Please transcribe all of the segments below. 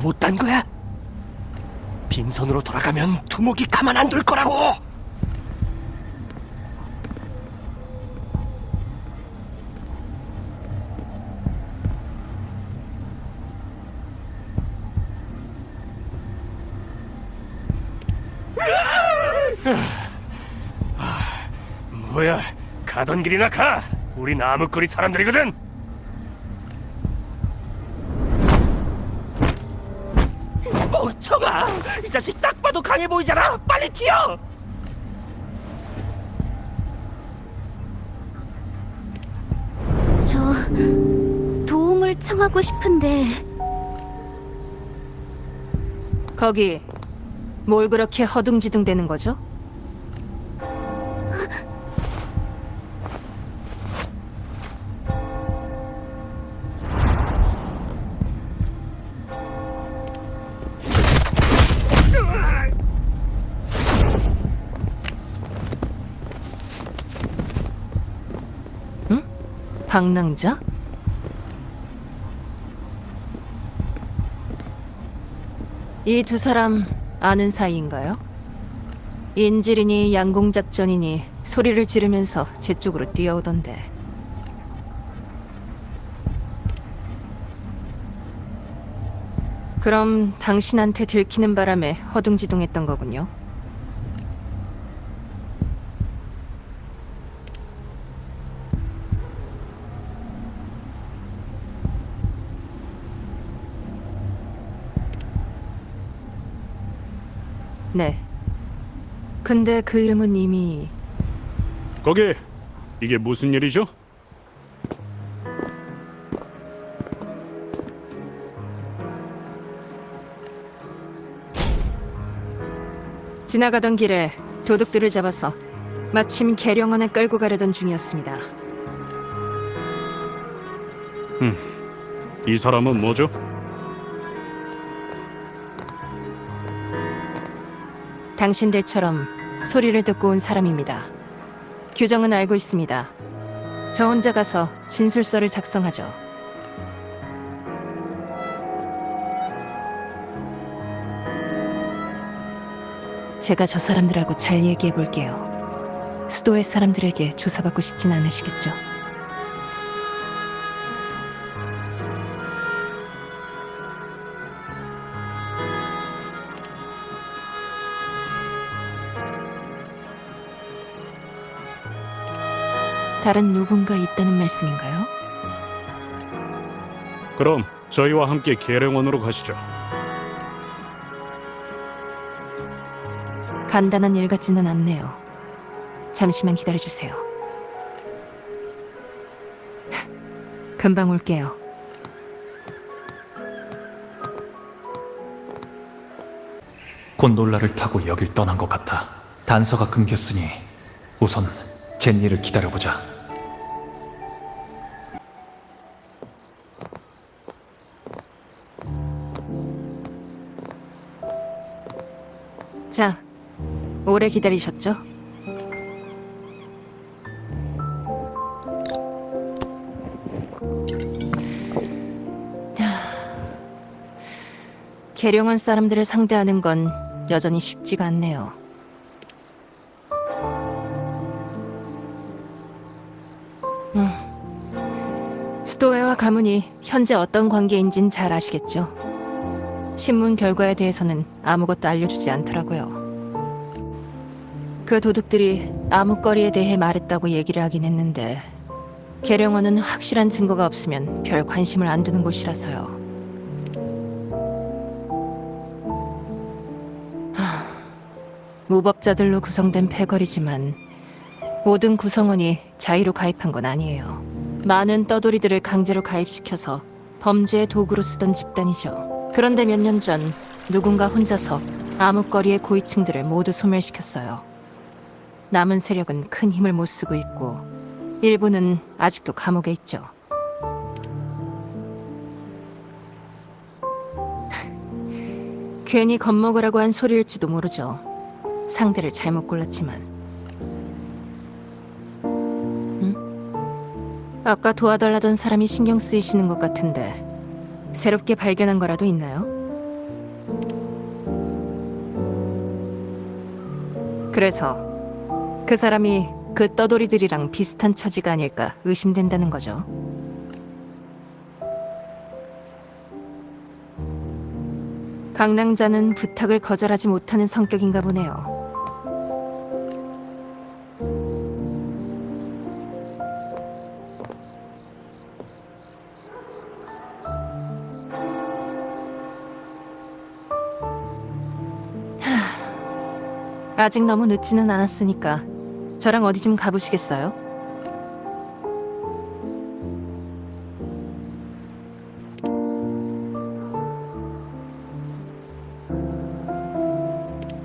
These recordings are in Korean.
못단 거야? 빈손으로 돌아가면 두목이 가만 안 둘 거라고! 뭐야, 가던 길이나 가! 우리 나무거리 사람들이거든! 멍청아! 이 자식 딱 봐도 강해 보이잖아! 빨리 튀어! 저 도움을 청하고 싶은데. 거기 뭘 그렇게 허둥지둥 대는 거죠? 응? 방랑자? 이 두 사람 아는 사이인가요? 인질이니 양공작전이니 소리를 지르면서 제 쪽으로 뛰어오던데. 그럼 당신한테 들키는 바람에 허둥지둥했던 거군요. 네. 근데 그 이름은 이미... 거기, 이게 무슨 일이죠? 지나가던 길에 도둑들을 잡아서 마침 계령원에 끌고 가려던 중이었습니다. 이 사람은 뭐죠? 당신들처럼 소리를 듣고 온 사람입니다. 규정은 알고 있습니다. 저 혼자 가서 진술서를 작성하죠. 제가 저 사람들하고 잘 얘기해 볼게요. 수도의 사람들에게 조사받고 싶진 않으시겠죠? 다른 누군가 있다는 말씀인가요? 그럼 저희와 함께 계령원으로 가시죠. 간단한 일 같지는 않네요. 잠시만 기다려주세요. 금방 올게요. 곤돌라를 타고 여길 떠난 것 같아. 단서가 끊겼으니 우선 젠니를 기다려보자. 자, 오래 기다리셨죠? 계령원 사람들을 상대하는 건 여전히 쉽지가 않네요. 수도회와 가문이 현재 어떤 관계인진 잘 아시겠죠? 신문 결과에 대해서는 아무것도 알려주지 않더라고요. 그 도둑들이 암흑거리에 대해 말했다고 얘기를 하긴 했는데 계령원은 확실한 증거가 없으면 별 관심을 안 두는 곳이라서요. 무법자들로 구성된 패거리지만 모든 구성원이 자의로 가입한 건 아니에요. 많은 떠돌이들을 강제로 가입시켜서 범죄의 도구로 쓰던 집단이죠. 그런데 몇 년 전 누군가 혼자서 암흑거리의 고위층들을 모두 소멸시켰어요. 남은 세력은 큰 힘을 못 쓰고 있고 일부는 아직도 감옥에 있죠. 괜히 겁먹으라고 한 소리일지도 모르죠. 상대를 잘못 골랐지만. 아까 도와달라던 사람이 신경 쓰이시는 것 같은데 새롭게 발견한 거라도 있나요? 그래서 그 사람이 그 떠돌이들이랑 비슷한 처지가 아닐까 의심된다는 거죠. 방랑자는 부탁을 거절하지 못하는 성격인가 보네요. 아직 너무 늦지는 않았으니까 저랑 어디 좀 가보시겠어요?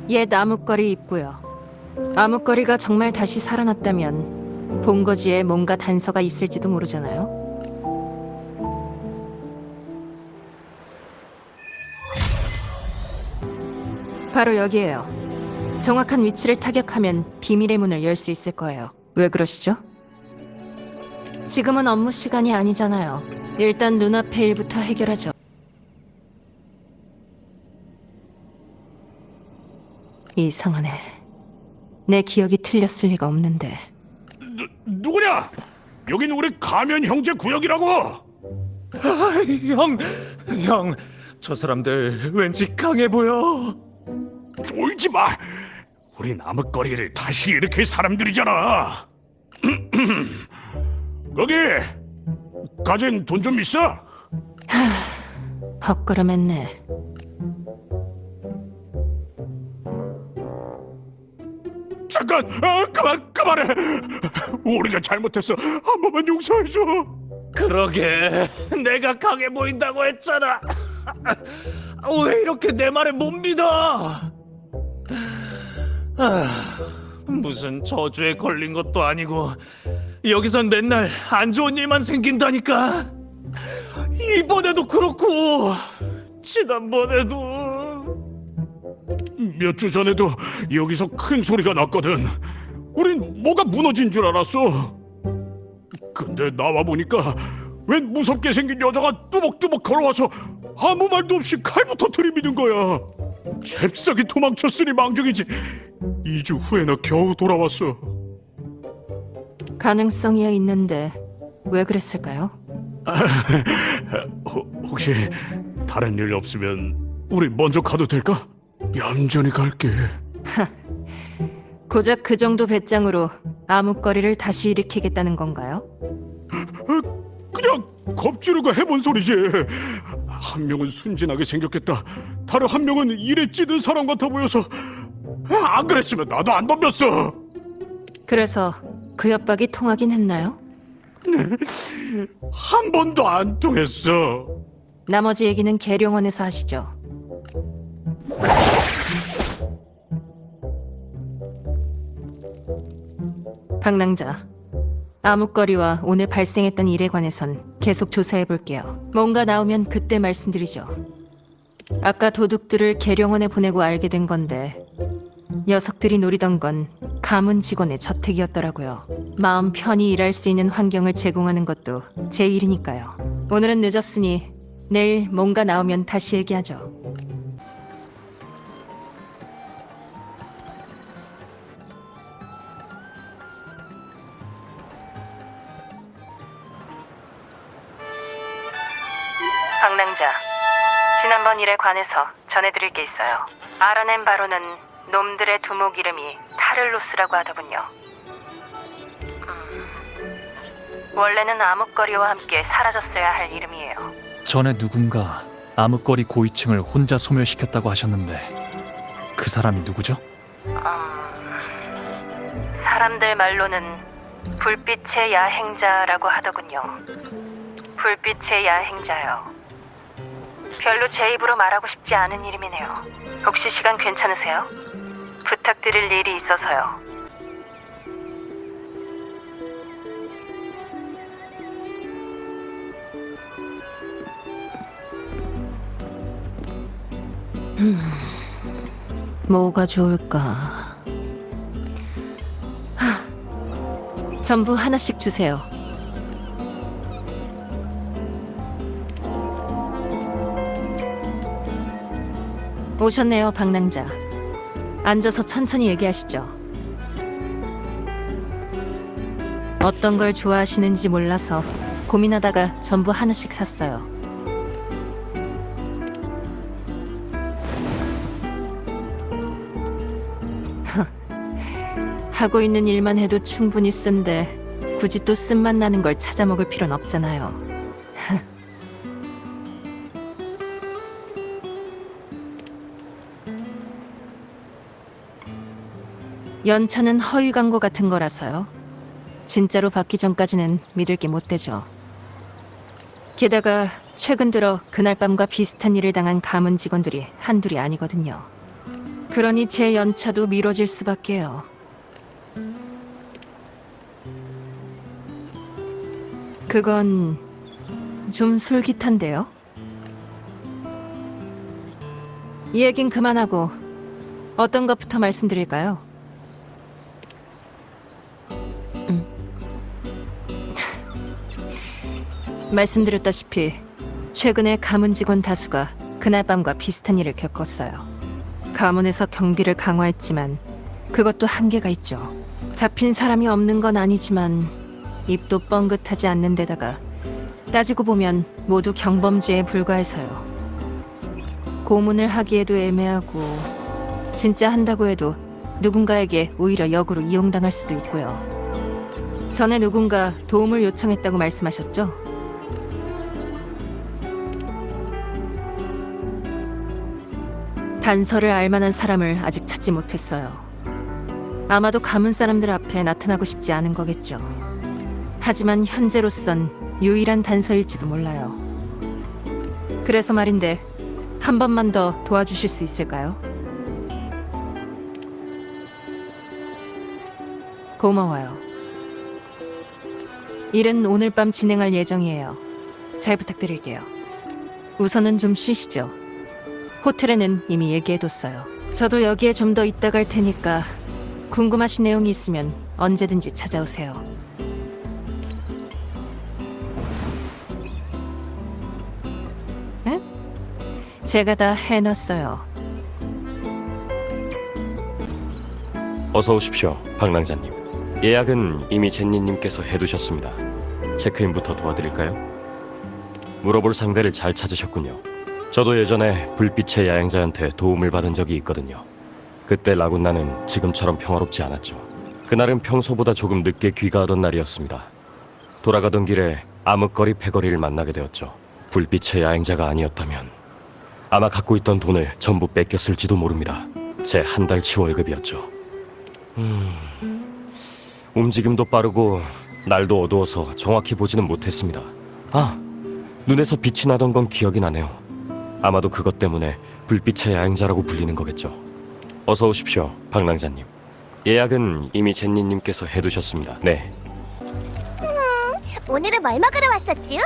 옛 암흑거리 입구요. 암흑거리가 정말 다시 살아났다면 본거지에 뭔가 단서가 있을지도 모르잖아요. 바로 여기에요. 정확한 위치를 타격하면 비밀의 문을 열 수 있을 거예요. 왜 그러시죠? 지금은 업무 시간이 아니잖아요. 일단 눈앞의 일부터 해결하죠. 이상하네. 내 기억이 틀렸을 리가 없는데. 누구냐? 여긴 우리 가면 형제 구역이라고. 형, 저 사람들 왠지 강해 보여. 쫄지 마. 우린 암흑거리를 다시 일으킬 사람들이잖아. 거기 가진 돈 좀 있어? 헛걸음했네. 잠깐, 그만해. 우리가 잘못했어. 한 번만 용서해줘. 그러게, 내가 강해 보인다고 했잖아. 왜 이렇게 내 말을 못 믿어? 무슨 저주에 걸린 것도 아니고 여기선 맨날 안 좋은 일만 생긴다니까. 이번에도 그렇고 지난번에도. 몇 주 전에도 여기서 큰 소리가 났거든. 우린 뭐가 무너진 줄 알았어. 근데 나와 보니까 웬 무섭게 생긴 여자가 뚜벅뚜벅 걸어와서 아무 말도 없이 칼부터 들이미는 거야. 잽싸게 도망쳤으니 망정이지. 2주 후에 나 겨우 돌아왔어. 가능성이야 있는데 왜 그랬을까요? 혹시 다른 일 없으면 우리 먼저 가도 될까? 얌전히 갈게. 고작 그 정도 배짱으로 암흑거리를 다시 일으키겠다는 건가요? 그냥 겁주르고 해본 소리지. 한 명은 순진하게 생겼겠다. 다른 한 명은 일에 찌든 사람 같아 보여서. 안 그랬으면 나도 안 덤볐어. 그래서 그 협박이 통하긴 했나요? 한 번도 안 통했어. 나머지 얘기는 계룡원에서 하시죠. 방랑자, 암흑거리와 오늘 발생했던 일에 관해선 계속 조사해 볼게요. 뭔가 나오면 그때 말씀드리죠. 아까 도둑들을 계룡원에 보내고 알게 된 건데 녀석들이 노리던 건 가문 직원의 저택이었더라고요. 마음 편히 일할 수 있는 환경을 제공하는 것도 제 일이니까요. 오늘은 늦었으니 내일 뭔가 나오면 다시 얘기하죠. 방랑자, 지난번 일에 관해서 전해드릴 게 있어요. 알아낸 바로는 놈들의 두목 이름이 타를로스라고 하더군요. 원래는 암흑거리와 함께 사라졌어야 할 이름이에요. 전에 누군가 암흑거리 고위층을 혼자 소멸시켰다고 하셨는데 그 사람이 누구죠? 사람들 말로는 불빛의 야행자라고 하더군요. 불빛의 야행자요. 별로 제 입으로 말하고 싶지 않은 이름이네요. 혹시 시간 괜찮으세요? 부탁드릴 일이 있어서요. 뭐가 좋을까? 전부 하나씩 주세요. 오셨네요, 방랑자. 앉아서 천천히 얘기하시죠. 어떤 걸 좋아하시는지 몰라서 고민하다가 전부 하나씩 샀어요. 하고 있는 일만 해도 충분히 쓴데 굳이 또 쓴맛 나는 걸 찾아 먹을 필요는 없잖아요. 연차는 허위 광고 같은 거라서요. 진짜로 받기 전까지는 믿을 게 못 되죠. 게다가 최근 들어 그날 밤과 비슷한 일을 당한 가문 직원들이 한둘이 아니거든요. 그러니 제 연차도 미뤄질 수밖에요. 그건 좀 솔깃한데요. 이 얘긴 그만하고 어떤 것부터 말씀드릴까요? 말씀드렸다시피 최근에 가문 직원 다수가 그날 밤과 비슷한 일을 겪었어요. 가문에서 경비를 강화했지만 그것도 한계가 있죠. 잡힌 사람이 없는 건 아니지만 입도 뻥긋하지 않는 데다가 따지고 보면 모두 경범죄에 불과해서요. 고문을 하기에도 애매하고 진짜 한다고 해도 누군가에게 오히려 역으로 이용당할 수도 있고요. 전에 누군가 도움을 요청했다고 말씀하셨죠? 단서를 알만한 사람을 아직 찾지 못했어요. 아마도 가문 사람들 앞에 나타나고 싶지 않은 거겠죠. 하지만 현재로선 유일한 단서일지도 몰라요. 그래서 말인데 한 번만 더 도와주실 수 있을까요? 고마워요. 일은 오늘 밤 진행할 예정이에요. 잘 부탁드릴게요. 우선은 좀 쉬시죠. 호텔에는 이미 얘기해뒀어요. 저도 여기에 좀 더 있다 갈 테니까 궁금하신 내용이 있으면 언제든지 찾아오세요. 에? 제가 다 해놨어요. 어서 오십시오, 박랑자님. 예약은 이미 젠니님께서 해두셨습니다. 체크인부터 도와드릴까요? 물어볼 상대를 잘 찾으셨군요. 저도 예전에 불빛의 야행자한테 도움을 받은 적이 있거든요. 그때 라군나는 지금처럼 평화롭지 않았죠. 그날은 평소보다 조금 늦게 귀가하던 날이었습니다. 돌아가던 길에 암흑거리 패거리를 만나게 되었죠. 불빛의 야행자가 아니었다면 아마 갖고 있던 돈을 전부 뺏겼을지도 모릅니다. 제 한 달치 월급이었죠. 움직임도 빠르고 날도 어두워서 정확히 보지는 못했습니다. 눈에서 빛이 나던 건 기억이 나네요. 아마도 그것 때문에 불빛의 야행자라고 불리는 거겠죠. 어서 오십시오, 박랑자님. 예약은 이미 젠니님께서 해두셨습니다. 네. 오늘은 뭘 먹으러 왔었지?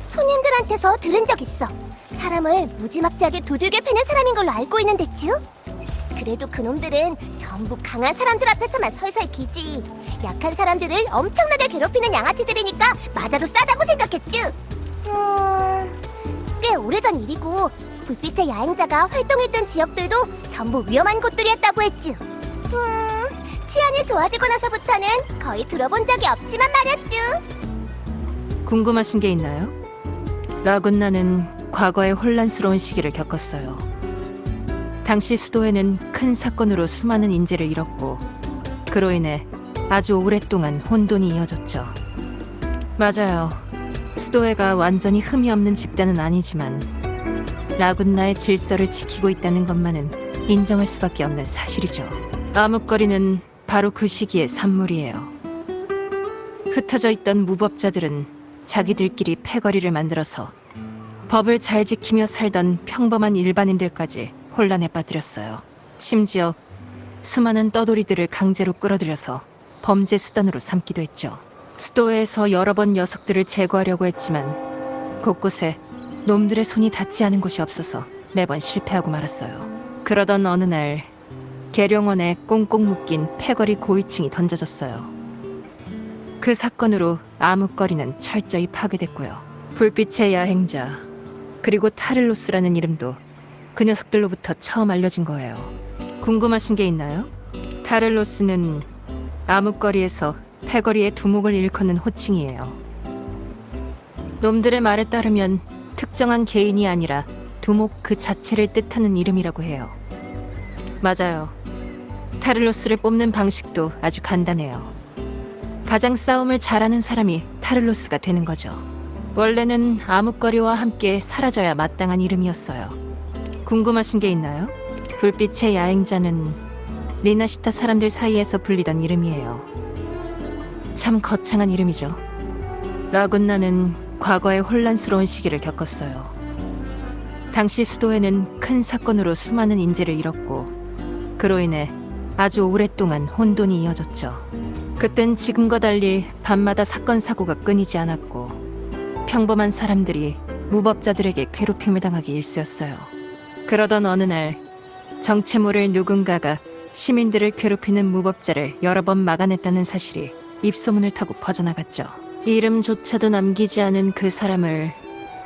손님들한테서 들은 적 있어. 사람을 무지막지하게 두들겨 패는 사람인 걸로 알고 있는데쭈? 그래도 그놈들은 전부 강한 사람들 앞에서만 설설 기지. 약한 사람들을 엄청나게 괴롭히는 양아치들이니까 맞아도 싸다고 생각했쭈? 꽤 오래전 일이고 불빛의 야행자가 활동했던 지역들도 전부 위험한 곳들이었다고 했쭈. 치안이 좋아지고 나서부터는 거의 들어본 적이 없지만 말였쭈. 궁금하신 게 있나요? 라군나는 과거에 혼란스러운 시기를 겪었어요. 당시 수도에는 큰 사건으로 수많은 인재를 잃었고 그로 인해 아주 오랫동안 혼돈이 이어졌죠. 맞아요. 수도회가 완전히 흠이 없는 집단은 아니지만 라군나의 질서를 지키고 있다는 것만은 인정할 수밖에 없는 사실이죠. 암흑거리는 바로 그 시기의 산물이에요. 흩어져 있던 무법자들은 자기들끼리 패거리를 만들어서 법을 잘 지키며 살던 평범한 일반인들까지 혼란에 빠뜨렸어요. 심지어 수많은 떠돌이들을 강제로 끌어들여서 범죄 수단으로 삼기도 했죠. 수도에서 여러 번 녀석들을 제거하려고 했지만 곳곳에 놈들의 손이 닿지 않은 곳이 없어서 매번 실패하고 말았어요. 그러던 어느 날 계룡원에 꽁꽁 묶인 패거리 고위층이 던져졌어요. 그 사건으로 암흑거리는 철저히 파괴됐고요. 불빛의 야행자 그리고 타를로스라는 이름도 그 녀석들로부터 처음 알려진 거예요. 궁금하신 게 있나요? 타를로스는 암흑거리에서 패거리의 두목을 일컫는 호칭이에요. 놈들의 말에 따르면 특정한 개인이 아니라 두목 그 자체를 뜻하는 이름이라고 해요. 맞아요. 타를로스를 뽑는 방식도 아주 간단해요. 가장 싸움을 잘하는 사람이 타를로스가 되는 거죠. 원래는 암흑거리와 함께 사라져야 마땅한 이름이었어요. 궁금하신 게 있나요? 불빛의 야행자는 리나시타 사람들 사이에서 불리던 이름이에요. 참 거창한 이름이죠. 라군나는 과거에 혼란스러운 시기를 겪었어요. 당시 수도에는 큰 사건으로 수많은 인재를 잃었고 그로 인해 아주 오랫동안 혼돈이 이어졌죠. 그땐 지금과 달리 밤마다 사건 사고가 끊이지 않았고 평범한 사람들이 무법자들에게 괴롭힘을 당하기 일쑤였어요. 그러던 어느 날 정체 모를 누군가가 시민들을 괴롭히는 무법자를 여러 번 막아냈다는 사실이 입소문을 타고 퍼져나갔죠. 이름조차도 남기지 않은 그 사람을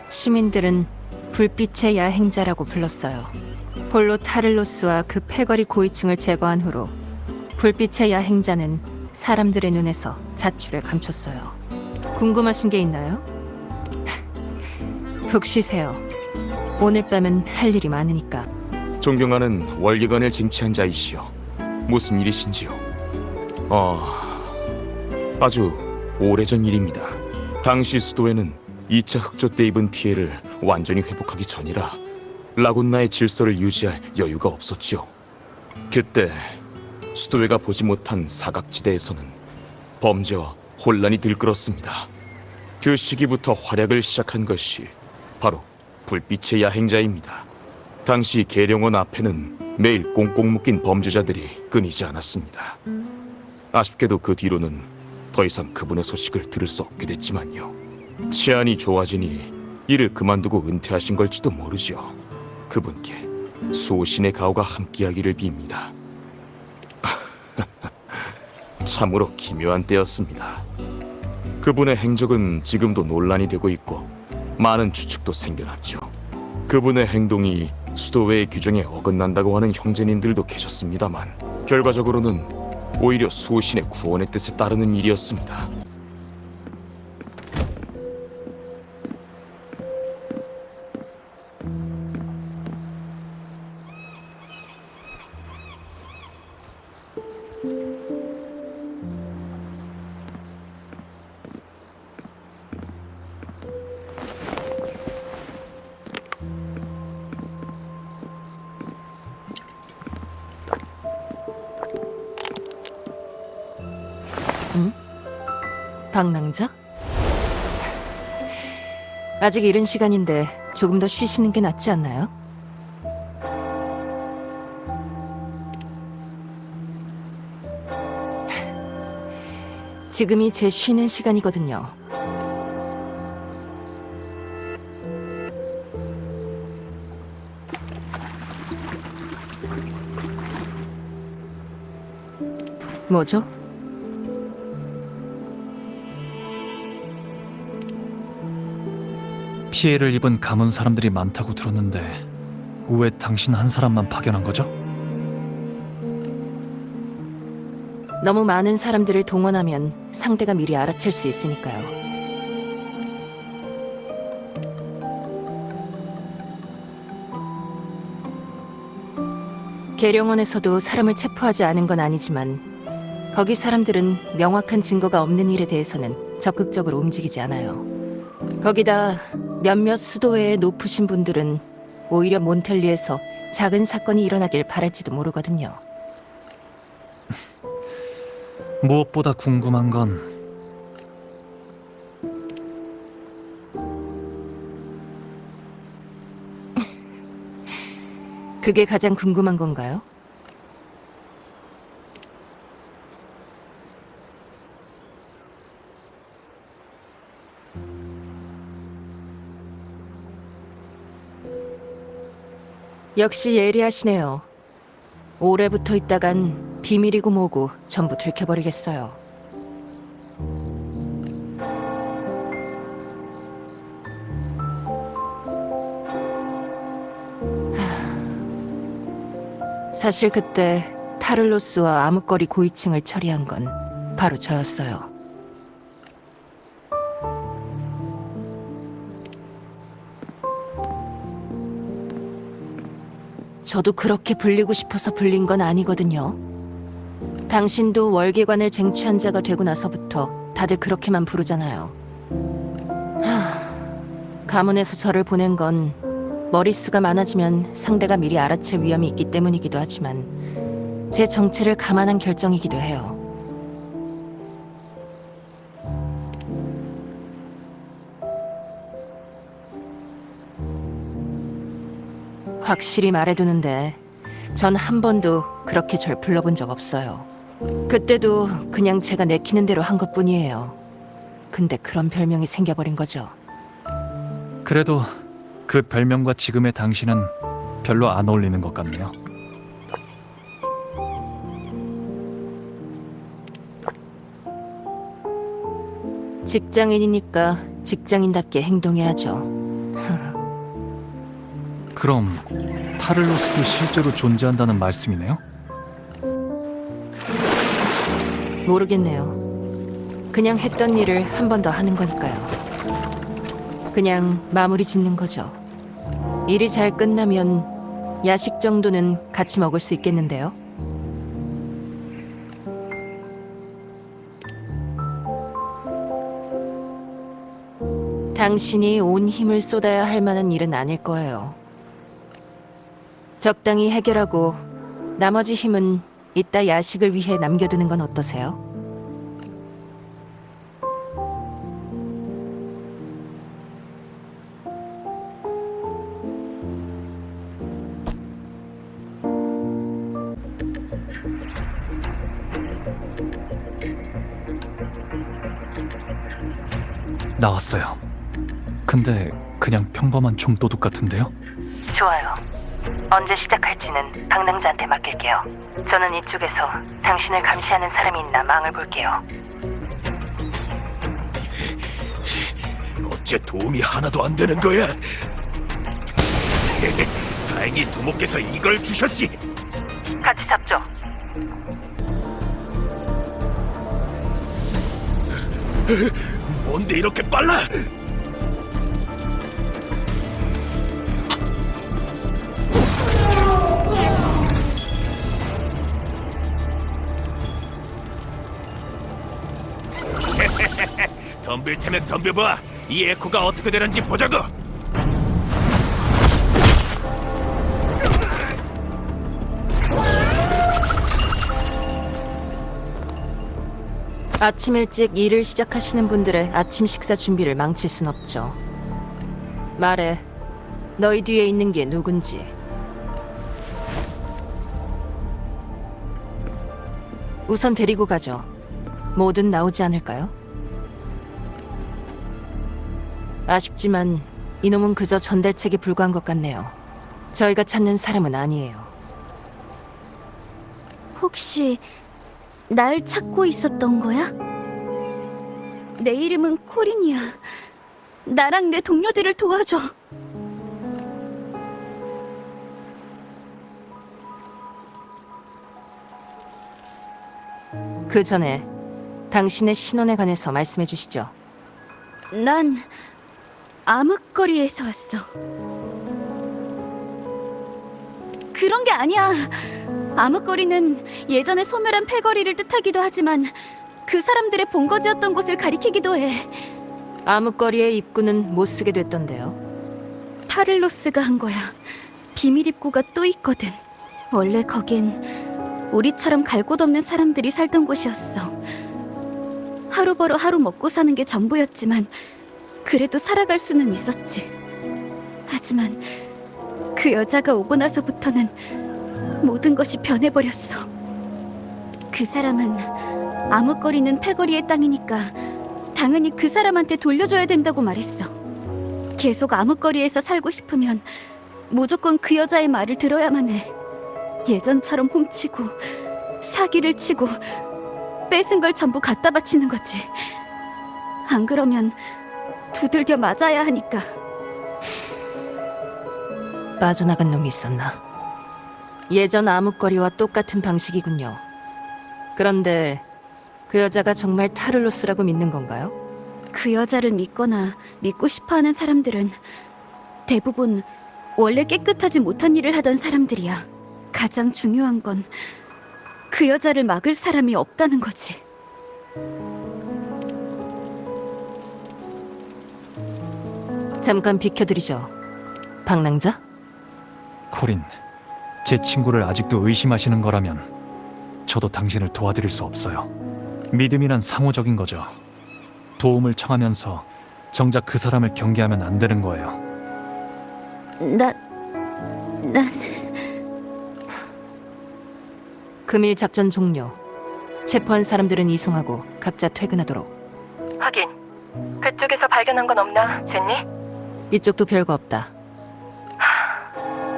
시민들은 불빛의 야행자라고 불렀어요. 폴로 타를로스와 그 패거리 고위층을 제거한 후로 불빛의 야행자는 사람들의 눈에서 자취를 감췄어요. 궁금하신 게 있나요? 푹 쉬세요. 오늘 밤은 할 일이 많으니까. 존경하는 월계관을 쟁취한 자이시여, 무슨 일이신지요? 아주 오래전 일입니다. 당시 수도에는 2차 흑조 때 입은 피해를 완전히 회복하기 전이라 라군나의 질서를 유지할 여유가 없었지요. 그때 수도회가 보지 못한 사각지대에서는 범죄와 혼란이 들끓었습니다. 그 시기부터 활약을 시작한 것이 바로 불빛의 야행자입니다. 당시 계룡원 앞에는 매일 꽁꽁 묶인 범죄자들이 끊이지 않았습니다. 아쉽게도 그 뒤로는 더 이상 그분의 소식을 들을 수 없게 됐지만요. 치안이 좋아지니 일을 그만두고 은퇴하신 걸지도 모르죠. 그분께 수호신의 가호가 함께하기를 빕니다. 참으로 기묘한 때였습니다. 그분의 행적은 지금도 논란이 되고 있고 많은 추측도 생겨났죠. 그분의 행동이 수도회의 규정에 어긋난다고 하는 형제님들도 계셨습니다만 결과적으로는 오히려 수호신의 구원의 뜻에 따르는 일이었습니다. 방랑자? 아직 이른 시간인데 조금 더 쉬시는 게 낫지 않나요? 지금이 제 쉬는 시간이거든요. 뭐죠? 피해를 입은 가문 사람들이 많다고 들었는데 왜 당신 한 사람만 파견한 거죠? 너무 많은 사람들을 동원하면 상대가 미리 알아챌 수 있으니까요. 계룡원에서도 사람을 체포하지 않은 건 아니지만 거기 사람들은 명확한 증거가 없는 일에 대해서는 적극적으로 움직이지 않아요. 거기다 몇몇 수도회의 높으신 분들은 오히려 몬텔리에서 작은 사건이 일어나길 바랄지도 모르거든요. 무엇보다 궁금한 건 그게 가장 궁금한 건가요? 역시 예리하시네요. 오래 붙어 있다간 비밀이고 뭐고 전부 들켜버리겠어요. 사실 그때 타를로스와 암흑거리 고위층을 처리한 건 바로 저였어요. 저도 그렇게 불리고 싶어서 불린 건 아니거든요. 당신도 월계관을 쟁취한 자가 되고 나서부터 다들 그렇게만 부르잖아요. 가문에서 저를 보낸 건 머릿수가 많아지면 상대가 미리 알아챌 위험이 있기 때문이기도 하지만 제 정체를 감안한 결정이기도 해요. 확실히 말해두는데 전 한 번도 그렇게 절 불러본 적 없어요. 그때도 그냥 제가 내키는 대로 한 것뿐이에요. 근데 그런 별명이 생겨버린 거죠. 그래도 그 별명과 지금의 당신은 별로 안 어울리는 것 같네요. 직장인이니까 직장인답게 행동해야죠. 그럼 타를로스도 실제로 존재한다는 말씀이네요? 모르겠네요. 그냥 했던 일을 한 번 더 하는 거니까요. 그냥 마무리 짓는 거죠. 일이 잘 끝나면 야식 정도는 같이 먹을 수 있겠는데요. 당신이 온 힘을 쏟아야 할 만한 일은 아닐 거예요. 적당히 해결하고 나머지 힘은 이따 야식을 위해 남겨두는 건 어떠세요? 나왔어요. 근데 그냥 평범한 좀도둑 같은데요? 좋아요. 언제 시작할지는 방랑자한테 맡길게요. 저는 이쪽에서 당신을 감시하는 사람이 있나 망을 볼게요. 어째 도움이 하나도 안 되는 거야? 다행히 두목께서 이걸 주셨지. 같이 잡죠. 뭔데 이렇게 빨라? 덤빌 테면 덤벼봐. 이 에코가 어떻게 되는지 보자고. 아침 일찍 일을 시작하시는 분들의 아침 식사 준비를 망칠 순 없죠. 말해. 너희 뒤에 있는 게 누군지. 우선 데리고 가죠. 뭐든 나오지 않을까요? 아쉽지만 이놈은 그저 전달책에 불과한 것 같네요. 저희가 찾는 사람은 아니에요. 혹시 날 찾고 있었던 거야? 내 이름은 코린이야. 나랑 내 동료들을 도와줘. 그 전에 당신의 신원에 관해서 말씀해 주시죠. 난 암흑거리에서 왔어. 그런 게 아니야. 암흑거리는 예전에 소멸한 패거리를 뜻하기도 하지만 그 사람들의 본거지였던 곳을 가리키기도 해. 암흑거리의 입구는 못 쓰게 됐던데요. 타를로스가 한 거야. 비밀 입구가 또 있거든. 원래 거긴 우리처럼 갈 곳 없는 사람들이 살던 곳이었어. 하루 벌어 하루 먹고 사는 게 전부였지만 그래도 살아갈 수는 있었지. 하지만 그 여자가 오고 나서부터는 모든 것이 변해버렸어. 그 사람은 암흑거리는 패거리의 땅이니까 당연히 그 사람한테 돌려줘야 된다고 말했어. 계속 암흑거리에서 살고 싶으면 무조건 그 여자의 말을 들어야만 해. 예전처럼 훔치고 사기를 치고 뺏은 걸 전부 갖다 바치는 거지. 안 그러면 두들겨 맞아야 하니까. 빠져나간 놈이 있었나? 예전 암흑거리와 똑같은 방식이군요. 그런데 그 여자가 정말 타를로스라고 믿는 건가요? 그 여자를 믿거나 믿고 싶어하는 사람들은 대부분 원래 깨끗하지 못한 일을 하던 사람들이야. 가장 중요한 건 그 여자를 막을 사람이 없다는 거지. 잠깐 비켜드리죠. 방랑자? 코린, 제 친구를 아직도 의심하시는 거라면 저도 당신을 도와드릴 수 없어요. 믿음이란 상호적인 거죠. 도움을 청하면서 정작 그 사람을 경계하면 안 되는 거예요. 난 금일 작전 종료. 체포한 사람들은 이송하고 각자 퇴근하도록. 확인. 그쪽에서 발견한 건 없나, 제니? 이쪽도 별거 없다.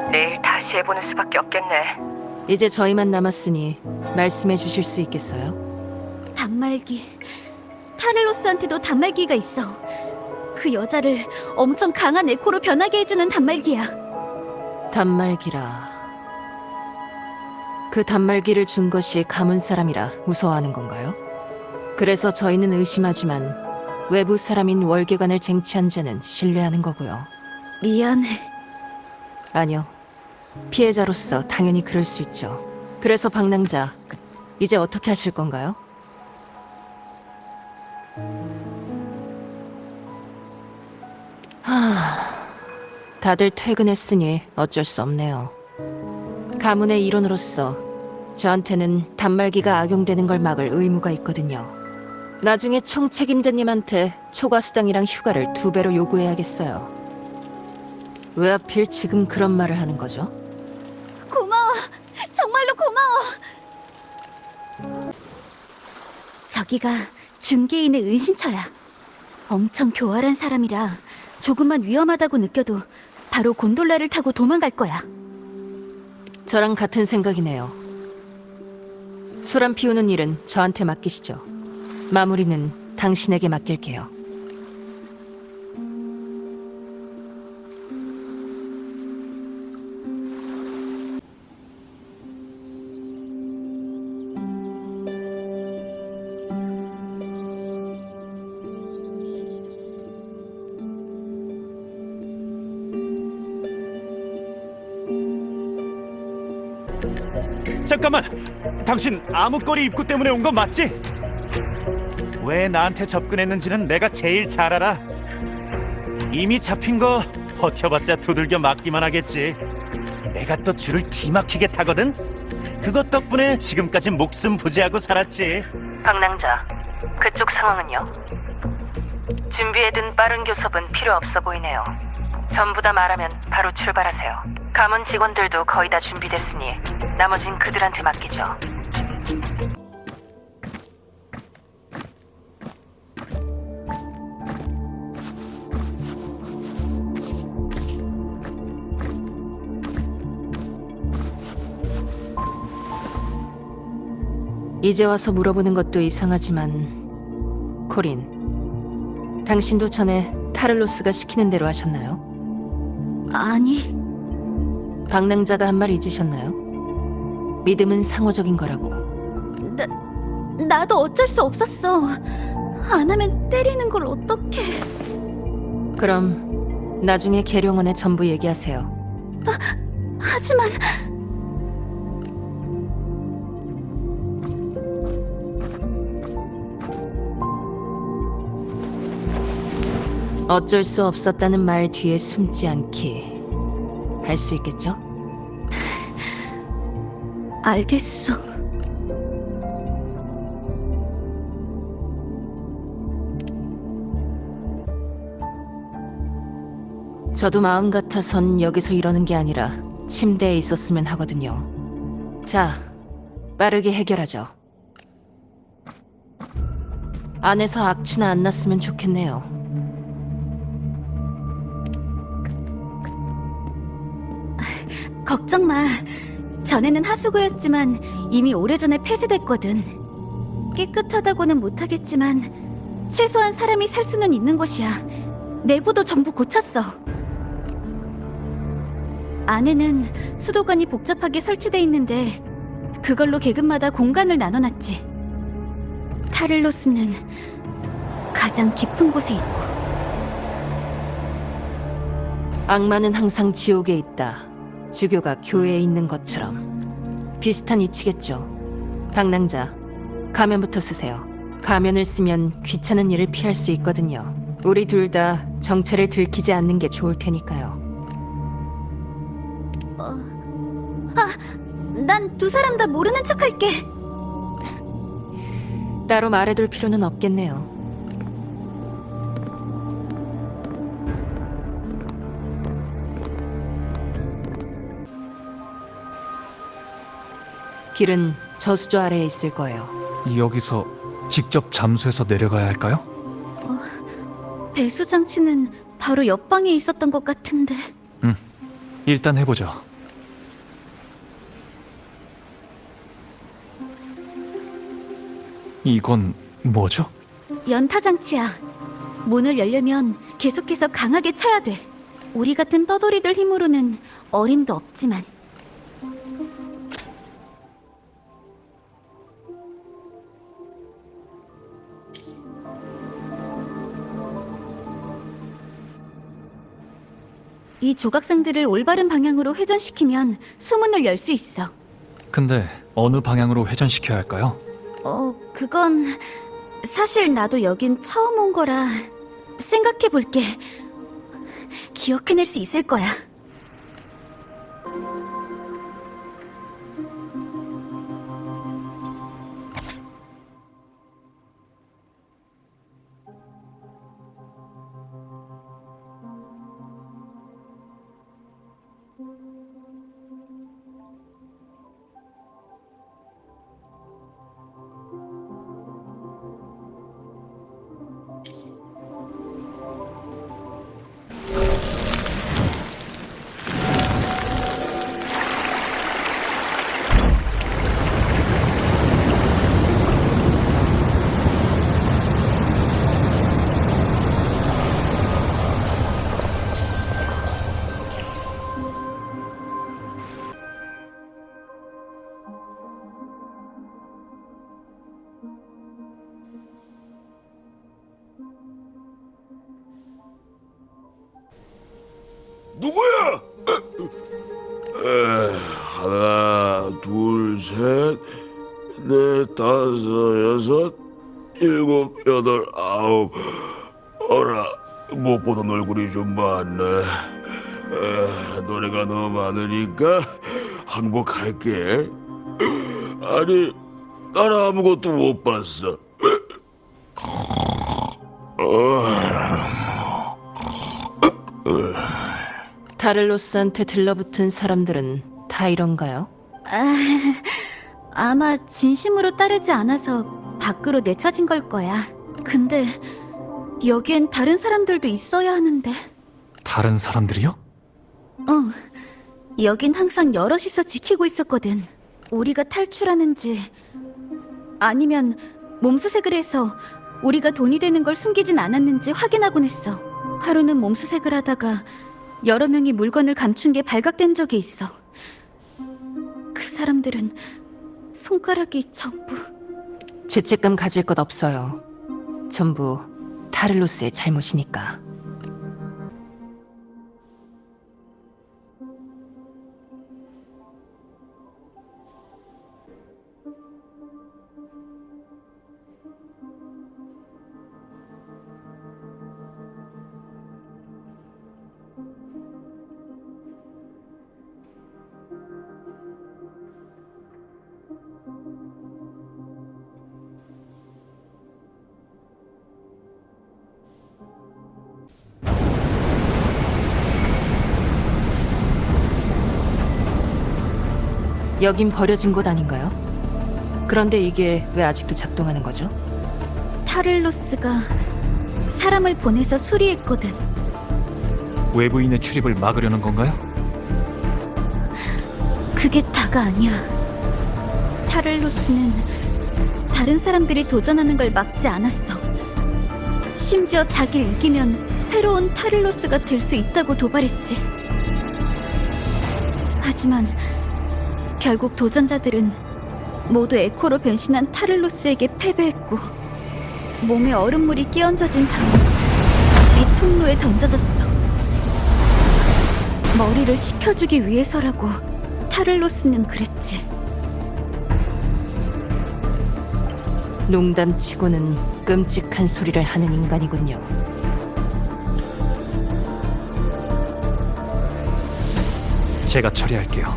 내일 다시 해보는 수밖에 없겠네. 이제 저희만 남았으니 말씀해 주실 수 있겠어요? 단말기. 타를로스한테도 단말기가 있어. 그 여자를 엄청 강한 에코로 변하게 해주는 단말기야. 단말기라. 그 단말기를 준 것이 가문 사람이라 무서워하는 건가요? 그래서 저희는 의심하지만 외부 사람인 월계관을 쟁취한 자는 신뢰하는 거고요. 미안해. 아니요. 피해자로서 당연히 그럴 수 있죠. 그래서 방랑자, 이제 어떻게 하실 건가요? 다들 퇴근했으니 어쩔 수 없네요. 가문의 일원으로서 저한테는 단말기가 악용되는 걸 막을 의무가 있거든요. 나중에 총책임자님한테 초과수당이랑 휴가를 2배로 요구해야겠어요. 왜 하필 지금 그런 말을 하는 거죠? 고마워. 정말로 고마워. 저기가 중개인의 은신처야. 엄청 교활한 사람이라 조금만 위험하다고 느껴도 바로 곤돌라를 타고 도망갈 거야. 저랑 같은 생각이네요. 소란 피우는 일은 저한테 맡기시죠. 마무리는 당신에게 맡길게요. 잠깐만! 당신 암흑거리 입구 때문에 온 건 맞지? 왜 나한테 접근했는지는 내가 제일 잘 알아. 이미 잡힌 거 버텨봤자 두들겨 맞기만 하겠지. 내가 또 줄을 기막히게 타거든? 그것 덕분에 지금까지 목숨 부지하고 살았지. 방랑자, 그쪽 상황은요? 준비해둔 빠른 교섭은 필요 없어 보이네요. 전부 다 말하면 바로 출발하세요. 가문 직원들도 거의 다 준비됐으니 나머진 그들한테 맡기죠. 이제 와서 물어보는 것도 이상하지만 코린, 당신도 전에 타를로스가 시키는 대로 하셨나요? 아니, 방랑자가 한 말 잊으셨나요? 믿음은 상호적인 거라고. 나도 어쩔 수 없었어. 안 하면 때리는 걸 어떡해. 그럼 나중에 계룡원에 전부 얘기하세요. 하지만 어쩔 수 없었다는 말 뒤에 숨지 않기 할 수 있겠죠? 알겠어. 저도 마음 같아선 여기서 이러는 게 아니라 침대에 있었으면 하거든요. 자, 빠르게 해결하죠. 안에서 악취나 안 났으면 좋겠네요. 걱정 마. 전에는 하수구였지만 이미 오래전에 폐쇄됐거든. 깨끗하다고는 못하겠지만 최소한 사람이 살 수는 있는 곳이야. 내부도 전부 고쳤어. 안에는 수도관이 복잡하게 설치돼 있는데 그걸로 계급마다 공간을 나눠놨지. 타를로스는 가장 깊은 곳에 있고 악마는 항상 지옥에 있다. 주교가 교회에 있는 것처럼 비슷한 이치겠죠. 방랑자, 가면부터 쓰세요. 가면을 쓰면 귀찮은 일을 피할 수 있거든요. 우리 둘 다 정체를 들키지 않는 게 좋을 테니까요. 난 두 사람 다 모르는 척할게. 따로 말해둘 필요는 없겠네요. 길은 저수조 아래에 있을 거예요. 여기서 직접 잠수해서 내려가야 할까요? 배수 장치는 바로 옆방에 있었던 것 같은데. 일단 해보죠. 이건 뭐죠? 연타 장치야. 문을 열려면 계속해서 강하게 쳐야 돼. 우리 같은 떠돌이들 힘으로는 어림도 없지만. 이 조각상들을 올바른 방향으로 회전시키면 수문을 열 수 있어. 근데 어느 방향으로 회전시켜야 할까요? 그건 사실 나도 여긴 처음 온 거라 생각해 볼게. 기억해낼 수 있을 거야. 누구야? 하나, 둘, 셋, 넷, 다섯, 여섯, 일곱, 여덟, 아홉. 어라, 못 보던 얼굴이 좀 많네. 노래가 너무 많으니까 항복할게. 아니, 난 아무것도 못 봤어. 타를로스한테 들러붙은 사람들은 다 이런가요? 아마 진심으로 따르지 않아서 밖으로 내쳐진 걸 거야. 근데 여기엔 다른 사람들도 있어야 하는데. 다른 사람들이요? 여긴 항상 여럿이서 지키고 있었거든. 우리가 탈출하는지 아니면 몸수색을 해서 우리가 돈이 되는 걸 숨기진 않았는지 확인하곤 했어. 하루는 몸수색을 하다가 여러 명이 물건을 감춘 게 발각된 적이 있어. 그 사람들은 손가락이 전부... 죄책감 가질 것 없어요. 전부 타를로스의 잘못이니까. 여긴 버려진 곳 아닌가요? 그런데 이게 왜 아직도 작동하는 거죠? 타를로스가 사람을 보내서 수리했거든. 외부인의 출입을 막으려는 건가요? 그게 다가 아니야. 타를로스는 다른 사람들이 도전하는 걸 막지 않았어. 심지어 자기를 이기면 새로운 타를로스가 될 수 있다고 도발했지. 하지만 결국 도전자들은 모두 에코로 변신한 타를로스에게 패배했고 몸에 얼음물이 끼얹어진 다음 이 통로에 던져졌어. 머리를 식혀주기 위해서라고 타를로스는 그랬지. 농담치고는 끔찍한 소리를 하는 인간이군요. 제가 처리할게요.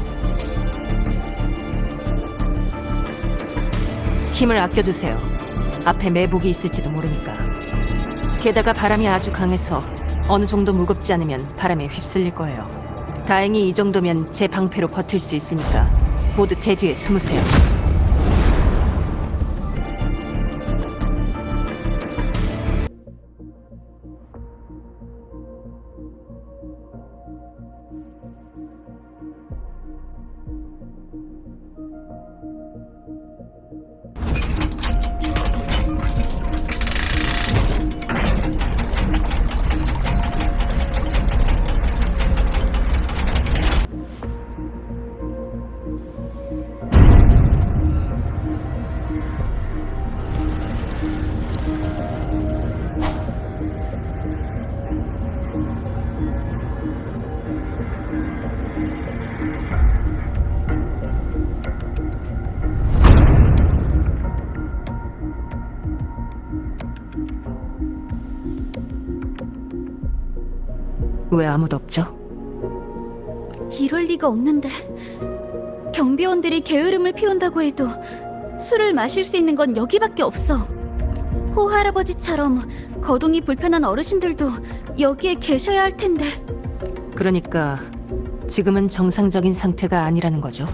힘을 아껴두세요. 앞에 매복이 있을지도 모르니까. 게다가 바람이 아주 강해서 어느 정도 무겁지 않으면 바람에 휩쓸릴 거예요. 다행히 이 정도면 제 방패로 버틸 수 있으니까 모두 제 뒤에 숨으세요. 왜 아무도 없죠? 이럴 리가 없는데. 경비원들이 게으름을 피운다고 해도 술을 마실 수 있는 건 여기밖에 없어. 호 할아버지처럼 거동이 불편한 어르신들도 여기에 계셔야 할 텐데. 그러니까 지금은 정상적인 상태가 아니라는 거죠.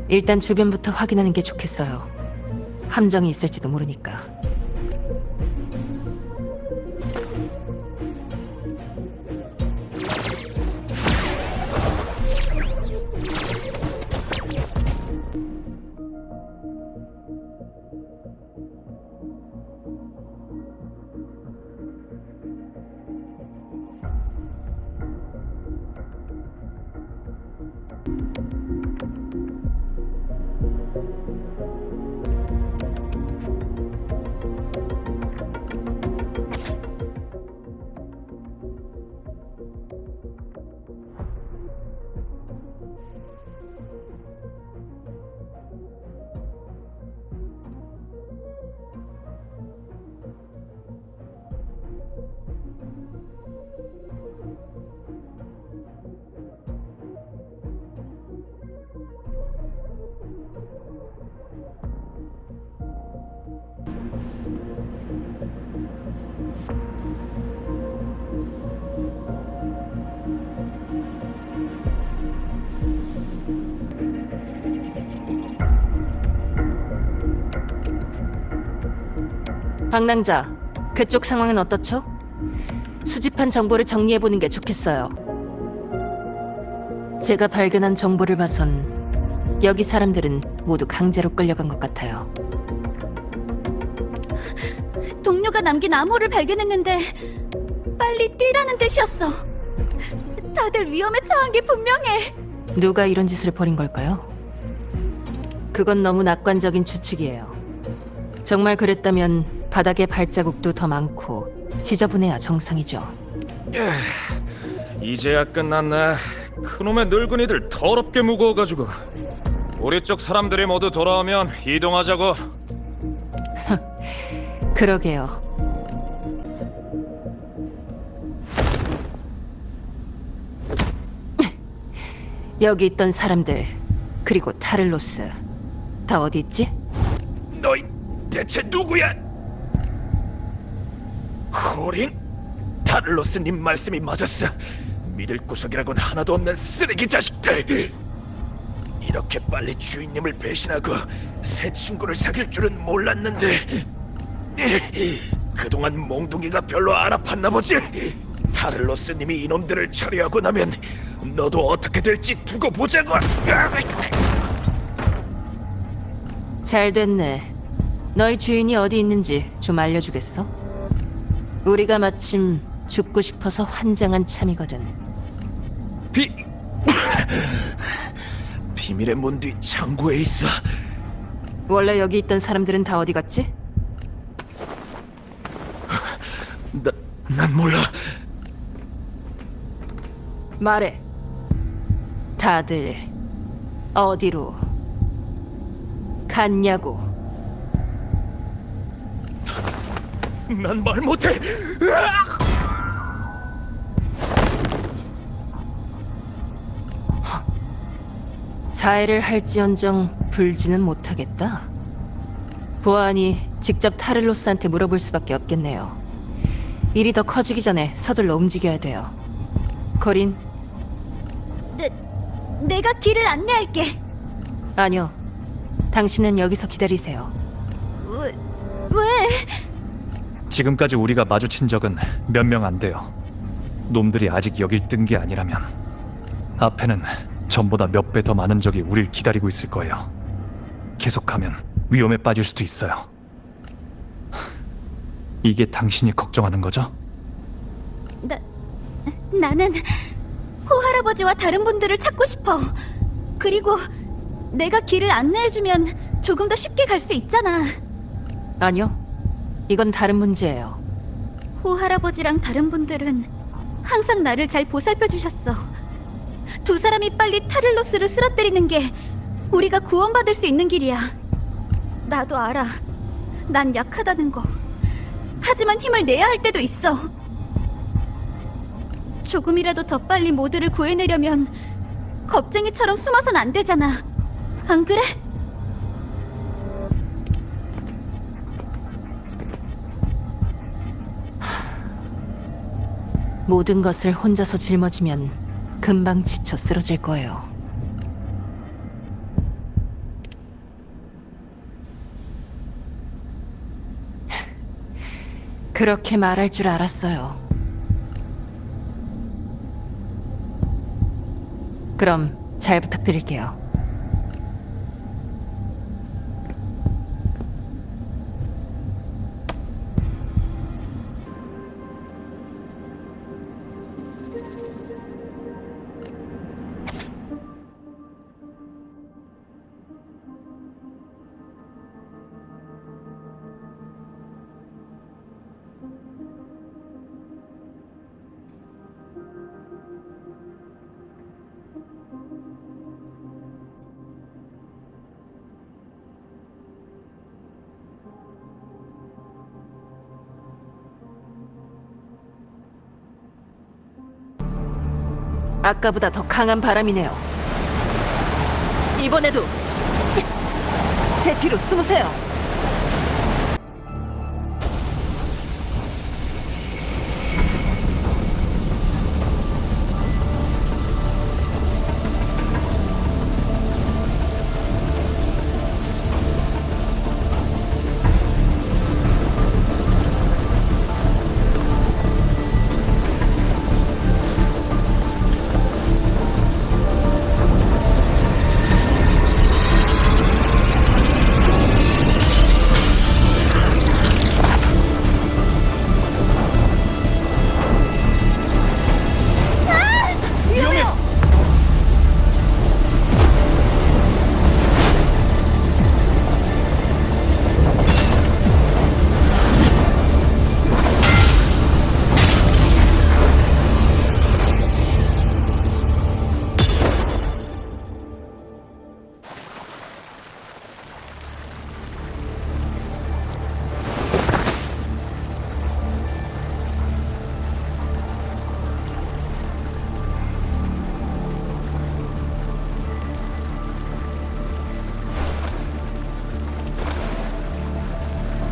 일단 주변부터 확인하는 게 좋겠어요. 함정이 있을지도 모르니까. 방랑자, 그쪽 상황은 어떻죠? 수집한 정보를 정리해보는 게 좋겠어요. 제가 발견한 정보를 봐선 여기 사람들은 모두 강제로 끌려간 것 같아요. 동료가 남긴 암호를 발견했는데 빨리 뛰라는 뜻이었어. 다들 위험에 처한 게 분명해. 누가 이런 짓을 벌인 걸까요? 그건 너무 낙관적인 추측이에요. 정말 그랬다면 바닥에 발자국도 더 많고 지저분해야 정상이죠. 이제야 끝났네. 그놈의 늙은이들 더럽게 무거워가지고. 우리 쪽 사람들이 모두 돌아오면 이동하자고. 그러게요. 여기 있던 사람들, 그리고 타를로스 다 어디 있지? 너희 대체 누구야? 코린? 타를로스님 말씀이 맞았어. 믿을 구석이라곤 하나도 없는 쓰레기 자식들. 이렇게 빨리 주인님을 배신하고 새 친구를 사귈 줄은 몰랐는데 그동안 몽둥이가 별로 안 아팠나 보지? 타를로스님이 이놈들을 처리하고 나면 너도 어떻게 될지 두고 보자고. 잘 됐네. 너희 주인이 어디 있는지 좀 알려주겠어? 우리가 마침 죽고 싶어서 환장한 참이거든. 비밀의 문 뒤 창고에 있어. 원래 여기 있던 사람들은 다 어디 갔지? 난 몰라. 말해. 다들 어디로 갔냐고. 난 말 못해. 자해를 할지언정 불지는 못하겠다. 보아하니 직접 타를로스한테 물어볼 수밖에 없겠네요. 일이 더 커지기 전에 서둘러 움직여야 돼요. 코린, 내가 길을 안내할게. 아니요. 당신은 여기서 기다리세요. 왜? 지금까지 우리가 마주친 적은 몇 명 안 돼요. 놈들이 아직 여길 뜬 게 아니라면 앞에는 전보다 몇 배 더 많은 적이 우릴 기다리고 있을 거예요. 계속하면 위험에 빠질 수도 있어요. 이게 당신이 걱정하는 거죠? 나는 호할아버지와 다른 분들을 찾고 싶어. 그리고 내가 길을 안내해주면 조금 더 쉽게 갈 수 있잖아. 아니요. 이건 다른 문제예요. 호할아버지랑 다른 분들은 항상 나를 잘 보살펴 주셨어. 두 사람이 빨리 타를로스를 쓰러뜨리는 게 우리가 구원받을 수 있는 길이야. 나도 알아. 난 약하다는 거. 하지만 힘을 내야 할 때도 있어. 조금이라도 더 빨리 모두를 구해내려면 겁쟁이처럼 숨어선 안 되잖아. 안 그래? 모든 것을 혼자서 짊어지면 금방 지쳐 쓰러질 거예요. 그렇게 말할 줄 알았어요. 그럼 잘 부탁드릴게요. 아까보다 더 강한 바람이네요. 이번에도 제 뒤로 숨으세요.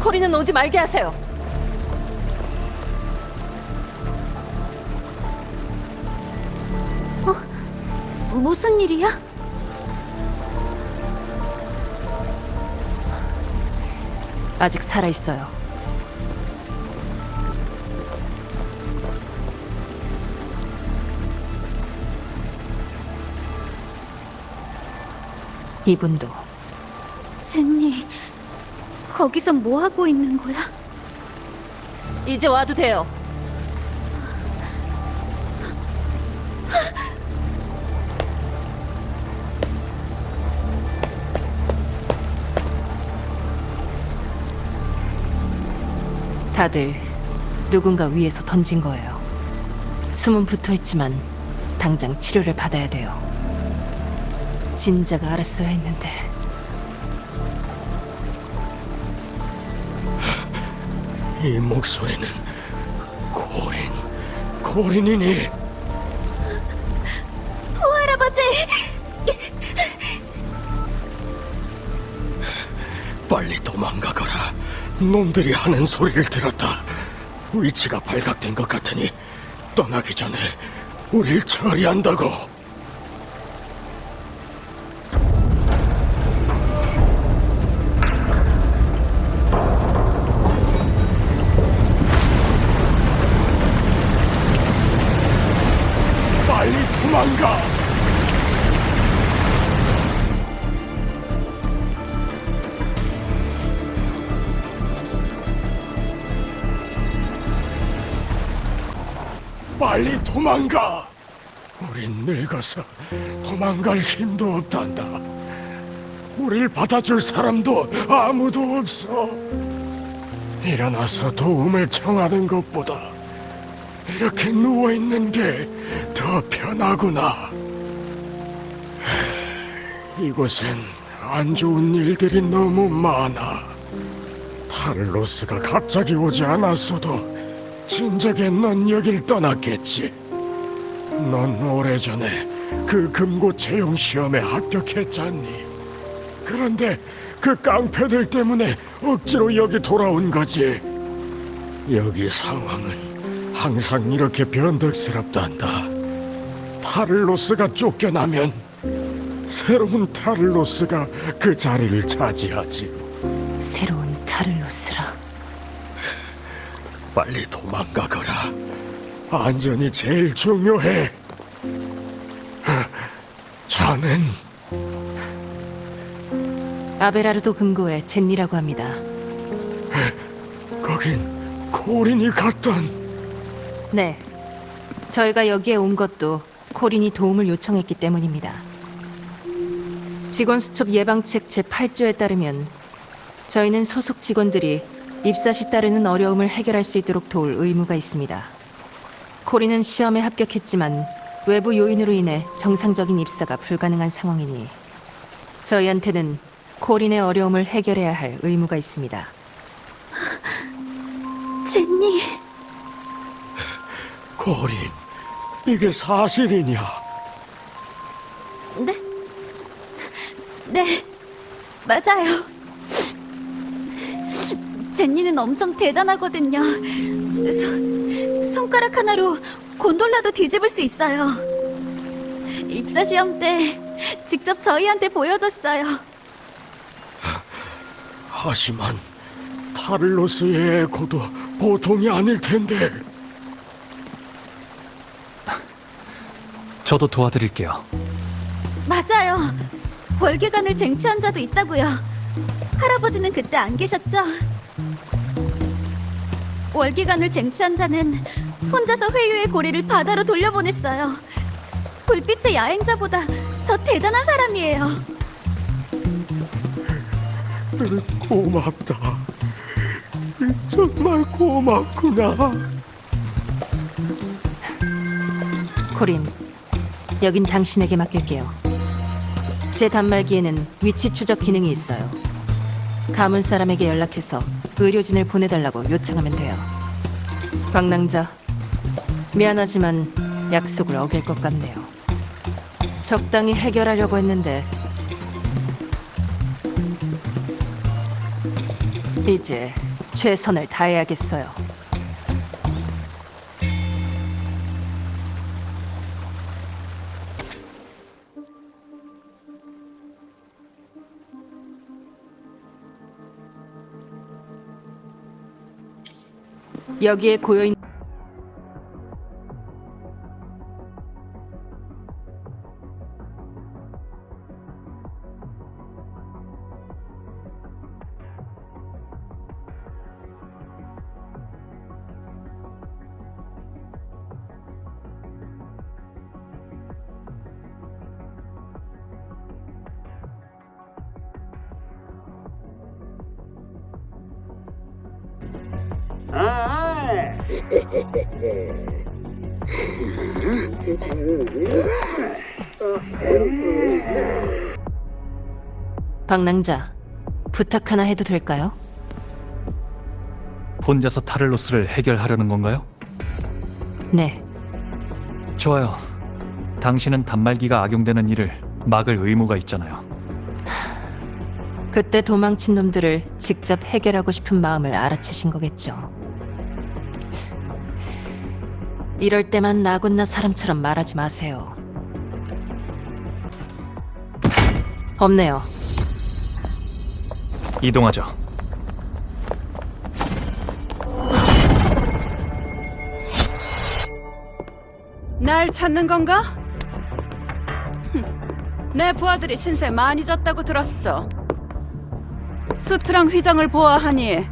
코리는 오지 말게 하세요. 무슨 일이야? 아직 살아있어요. 이분도. 젠니, 거기서 뭐 하고 있는 거야? 이제 와도 돼요. 다들 누군가 위에서 던진 거예요. 숨은 붙어 있지만 당장 치료를 받아야 돼요. 진자가 알았어야 했는데. 이 목소리는 코린이니? 할아버지! 빨리 도망가거라. 놈들이 하는 소리를 들었다. 위치가 발각된 것 같으니 떠나기 전에 우릴 처리한다고. 빨리 도망가. 빨리 도망가. 우린 늙어서 도망갈 힘도 없단다. 우릴 받아줄 사람도 아무도 없어. 일어나서 도움을 청하는 것보다 이렇게 누워있는 게 더 편하구나. 이곳엔 안 좋은 일들이 너무 많아. 타를로스가 갑자기 오지 않았어도 진작에 넌 여길 떠났겠지. 넌 오래전에 그 금고 채용 시험에 합격했잖니. 그런데 그 깡패들 때문에 억지로 여기 돌아온 거지. 여기 상황은 항상 이렇게 변덕스럽단다. 타를로스가 쫓겨나면 새로운 타를로스가 그 자리를 차지하지. 새로운 타를로스라. 빨리 도망가거라. 안전이 제일 중요해. 자넨 아베라르도 금고의 젠니라고 합니다. 거긴 코린이 갔던. 네, 저희가 여기에 온 것도 코린이 도움을 요청했기 때문입니다. 직원 수첩 예방책 제8조에 따르면 저희는 소속 직원들이 입사 시 따르는 어려움을 해결할 수 있도록 도울 의무가 있습니다. 코린은 시험에 합격했지만 외부 요인으로 인해 정상적인 입사가 불가능한 상황이니 저희한테는 코린의 어려움을 해결해야 할 의무가 있습니다. 제니, 코린, 이게 사실이냐? 네, 맞아요. 제니는 엄청 대단하거든요. 손가락 하나로 곤돌라도 뒤집을 수 있어요. 입사 시험 때 직접 저희한테 보여줬어요. 하지만 타를로스의 에코도 보통이 아닐 텐데. 저도 도와드릴게요. 맞아요. 월계관을 쟁취한 자도 있다고요. 할아버지는 그때 안 계셨죠? 월계관을 쟁취한 자는 혼자서 회유의 고리를 바다로 돌려보냈어요. 불빛의 야행자보다 더 대단한 사람이에요. 고맙다. 정말 고맙구나. 코린, 여긴 당신에게 맡길게요. 제 단말기에는 위치 추적 기능이 있어요. 가문 사람에게 연락해서 의료진을 보내달라고 요청하면 돼요. 광랑자, 미안하지만 약속을 어길 것 같네요. 적당히 해결하려고 했는데 이제 최선을 다해야겠어요. 여기에 고여있는 방랑자, 부탁 하나 해도 될까요? 혼자서 타를로스를 해결하려는 건가요? 네. 좋아요. 당신은 단말기가 악용되는 일을 막을 의무가 있잖아요. 그때 도망친 놈들을 직접 해결하고 싶은 마음을 알아채신 거겠죠. 이럴 때만 나군나 사람처럼 말하지 마세요. 없네요. 이동하죠. 날 찾는 건가? 내 부하들이 신세 많이 졌다고 들었어. 수트랑 휘장을 보아하니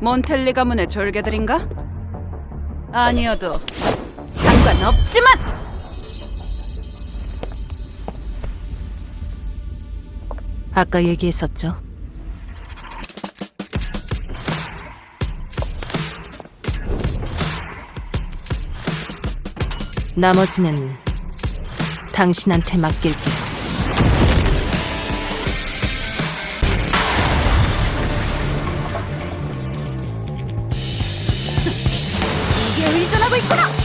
몬텔리 가문의 졸개들인가? 아니어도 상관없지만! 아까 얘기했었죠. 나머지는 당신한테 맡길게요. 이게 의존하고 있구나!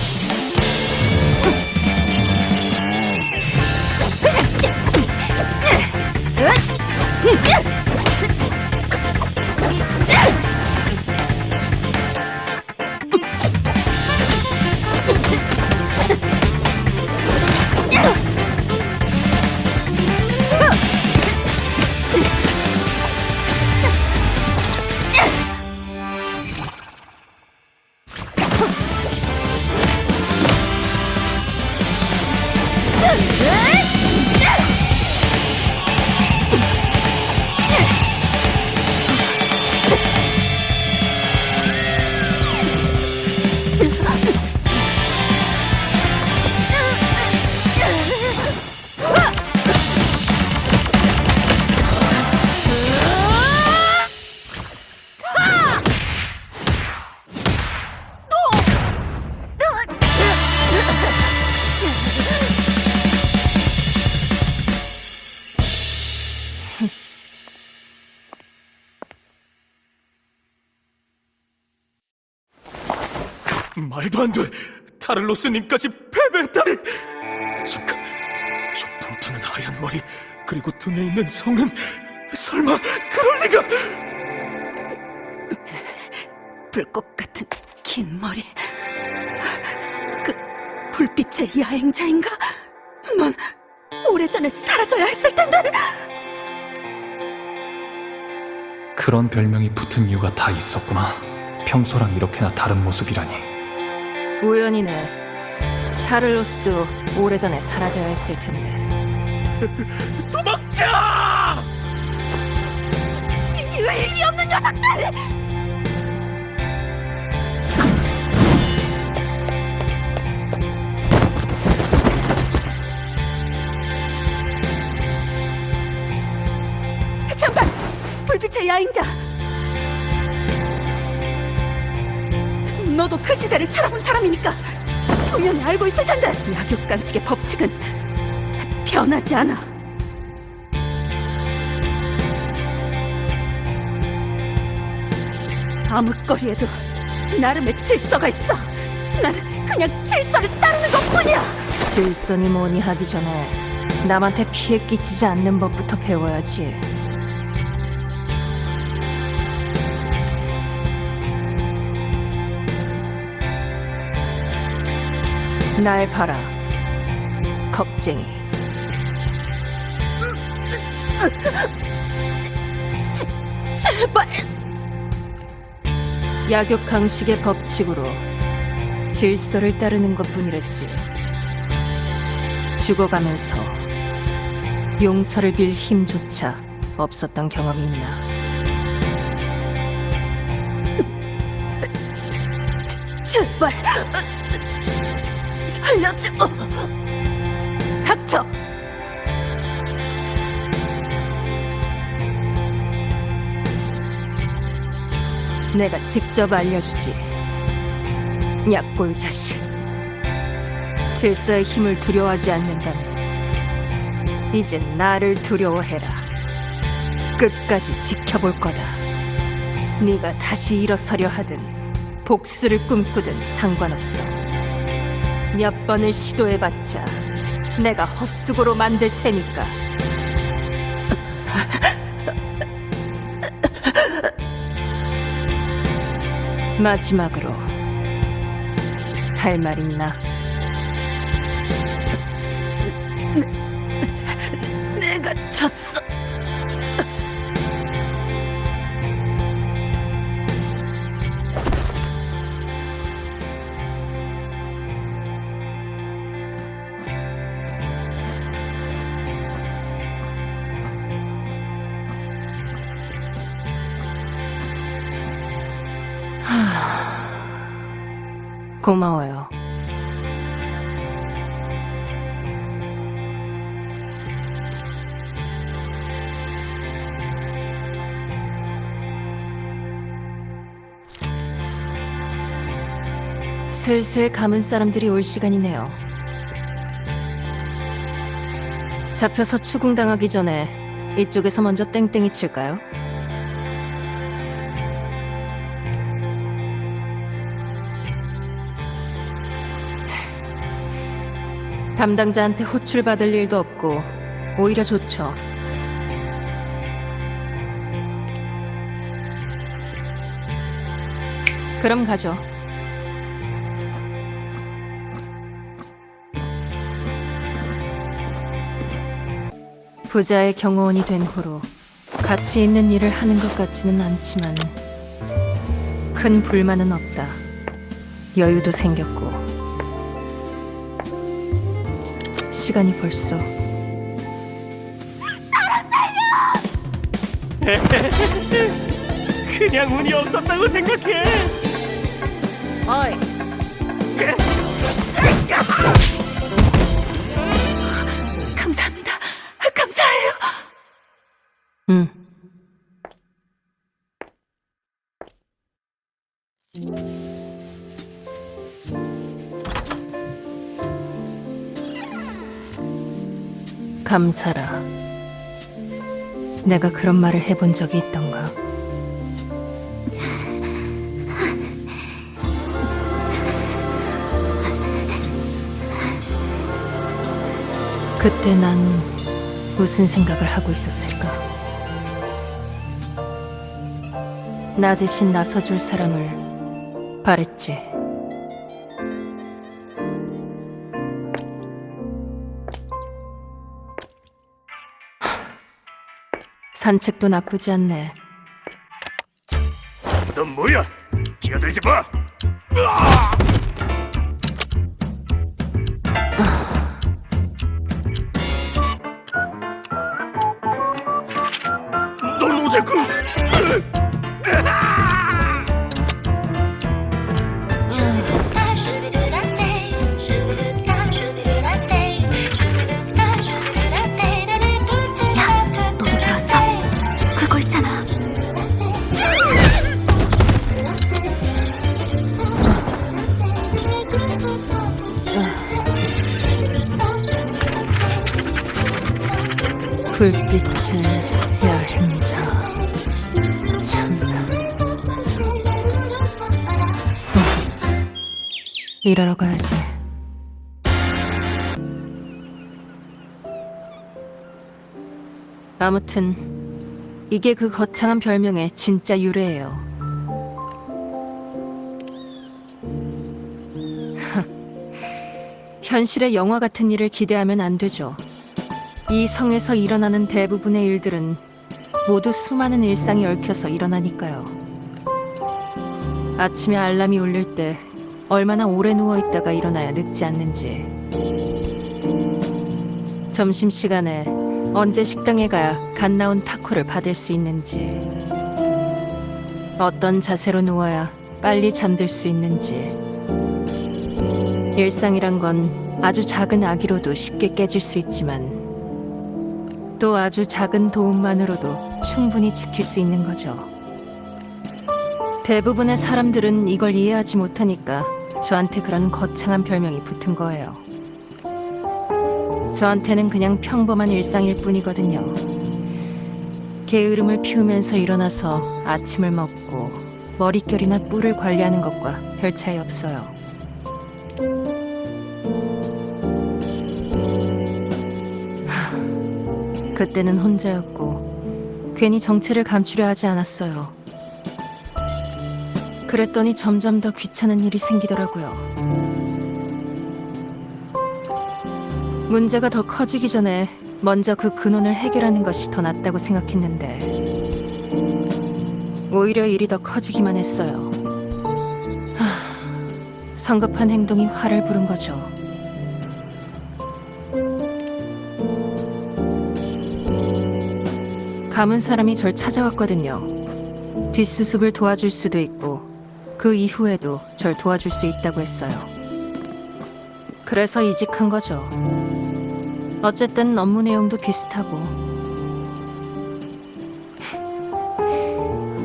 말도 안 돼. 타를로스님까지 패배했다니. 잠깐, 저 불타는 하얀 머리 그리고 등에 있는 성은 설마 그럴 리가? 불꽃 같은 긴 머리. 그 불빛의 야행자인가? 넌 오래전에 사라져야 했을 텐데. 그런 별명이 붙은 이유가 다 있었구나. 평소랑 이렇게나 다른 모습이라니. 우연이네. 타를로스도 오래전에 사라져야 했을 텐데. 도망쳐! 의리 없는 녀석들! 잠깐! 불빛의 야행자! 너도 그 시대를 살아본 사람이니까 분명히 알고 있을 텐데 약육강식의 법칙은 변하지 않아. 아무거리에도 나름의 질서가 있어. 난 그냥 질서를 따르는 것뿐이야. 질서니 뭐니 하기 전에 남한테 피해 끼치지 않는 법부터 배워야지. 날 봐라, 겁쟁이. 제발. 약육강식의 법칙으로 질서를 따르는 것뿐이랬지. 죽어가면서 용서를 빌 힘조차 없었던 경험이 있나? 제발 살려줘. 닥쳐. 내가 직접 알려주지. 약골 자식. 질서의 힘을 두려워하지 않는다면 이젠 나를 두려워해라. 끝까지 지켜볼 거다. 네가 다시 일어서려 하든 복수를 꿈꾸든 상관없어. 몇 번을 시도해봤자 내가 헛수고로 만들 테니까. 마지막으로 할 말 있나? 내가 졌어. 고마워요. 슬슬 감은 사람들이 올 시간이네요. 잡혀서 추궁당하기 전에 이쪽에서 먼저 땡땡이 칠까요? 담당자한테 호출받을 일도 없고 오히려 좋죠. 그럼 가죠. 부자의 경호원이 된 후로 가치 있는 일을 하는 것 같지는 않지만 큰 불만은 없다. 여유도 생겼고 시간이 벌써 그냥 운이 없었다고 생각해. 어이 감사합니다. 감사해요. 응. 감사라. 내가 그런 말을 해본 적이 있던가? 그때 난 무슨 생각을 하고 있었을까? 나 대신 나서줄 사람을 바랬지. 산책도 나쁘지 않네. 넌 뭐야? 끼어들지 마. 넌 어제 야, 너도 들었어? 그거 있잖아. 불빛의 야행자. 참나. 일하러 가야지. 아무튼 이게 그 거창한 별명의 진짜 유래예요. 현실의 영화 같은 일을 기대하면 안 되죠. 이 성에서 일어나는 대부분의 일들은 모두 수많은 일상이 얽혀서 일어나니까요. 아침에 알람이 울릴 때 얼마나 오래 누워있다가 일어나야 늦지 않는지, 점심시간에 언제 식당에 가야 갓 나온 타코를 받을 수 있는지, 어떤 자세로 누워야 빨리 잠들 수 있는지. 일상이란 건 아주 작은 악의로도 쉽게 깨질 수 있지만 또 아주 작은 도움만으로도 충분히 지킬 수 있는 거죠. 대부분의 사람들은 이걸 이해하지 못하니까 저한테 그런 거창한 별명이 붙은 거예요. 저한테는 그냥 평범한 일상일 뿐이거든요. 게으름을 피우면서 일어나서 아침을 먹고 머릿결이나 뿔을 관리하는 것과 별 차이 없어요. 그때는 혼자였고 괜히 정체를 감추려 하지 않았어요. 그랬더니 점점 더 귀찮은 일이 생기더라고요. 문제가 더 커지기 전에 먼저 그 근원을 해결하는 것이 더 낫다고 생각했는데 오히려 일이 더 커지기만 했어요. 성급한 행동이 화를 부른 거죠. 감은 사람이 절 찾아왔거든요. 뒷수습을 도와줄 수도 있고 그 이후에도 절 도와줄 수 있다고 했어요. 그래서 이직한 거죠. 어쨌든 업무 내용도 비슷하고.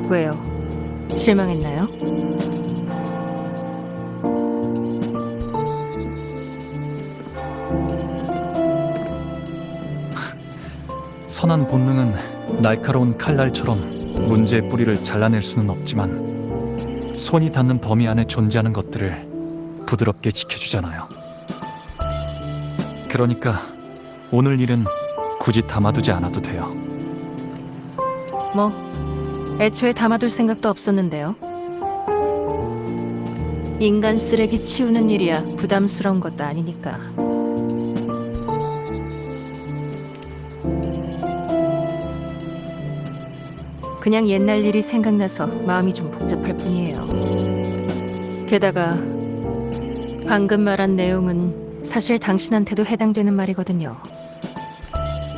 왜요? 실망했나요? 선한 본능은 날카로운 칼날처럼 문제의 뿌리를 잘라낼 수는 없지만 손이 닿는 범위 안에 존재하는 것들을 부드럽게 지켜주잖아요. 그러니까 오늘 일은 굳이 담아두지 않아도 돼요. 뭐 애초에 담아둘 생각도 없었는데요. 인간 쓰레기 치우는 일이야 부담스러운 것도 아니니까. 그냥 옛날 일이 생각나서 마음이 좀 복잡할 뿐이에요. 게다가 방금 말한 내용은 사실 당신한테도 해당되는 말이거든요.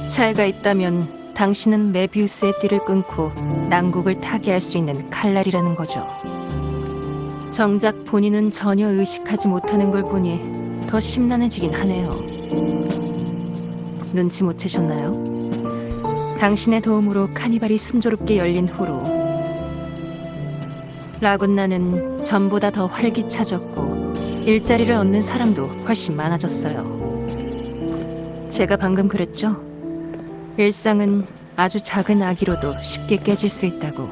차이가 있다면 당신은 메비우스의 띠를 끊고 난국을 타개할 수 있는 칼날이라는 거죠. 정작 본인은 전혀 의식하지 못하는 걸 보니 더 심란해지긴 하네요. 눈치 못 채셨나요? 당신의 도움으로 카니발이 순조롭게 열린 후로 라군나는 전보다 더 활기차졌고 일자리를 얻는 사람도 훨씬 많아졌어요. 제가 방금 그랬죠? 일상은 아주 작은 악의로도 쉽게 깨질 수 있다고.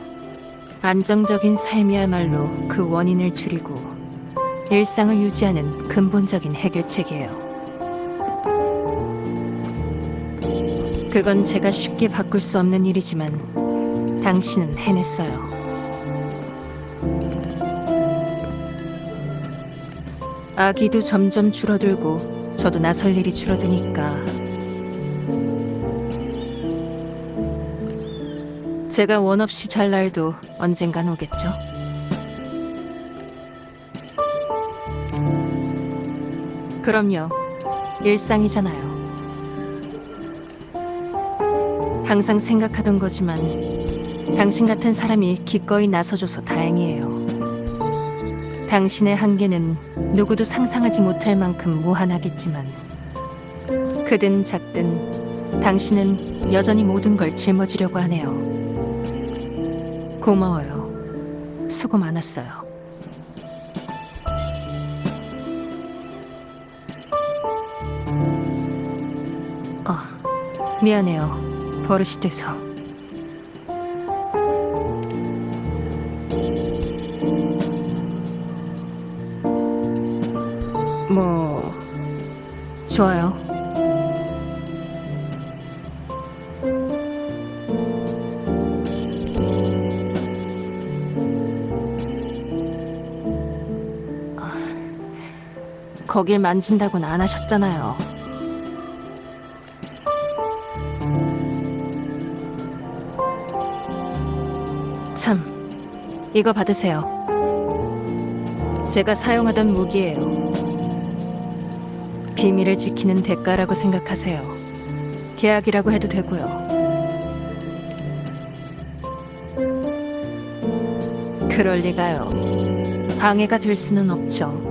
안정적인 삶이야말로 그 원인을 줄이고 일상을 유지하는 근본적인 해결책이에요. 그건 제가 쉽게 바꿀 수 없는 일이지만 당신은 해냈어요. 아기도 점점 줄어들고 저도 나설 일이 줄어드니까 제가 원 없이 잘 날도 언젠간 오겠죠? 그럼요. 일상이잖아요. 항상 생각하던 거지만 당신 같은 사람이 기꺼이 나서줘서 다행이에요. 당신의 한계는 누구도 상상하지 못할 만큼 무한하겠지만 크든 작든 당신은 여전히 모든 걸 짊어지려고 하네요. 고마워요. 수고 많았어요. 미안해요. 버릇이 돼서. 뭐 좋아요. 거길 만진다고는 안 하셨잖아요. 참, 이거 받으세요. 제가 사용하던 무기예요. 비밀을 지키는 대가라고 생각하세요. 계약이라고 해도 되고요. 그럴 리가요. 방해가 될 수는 없죠.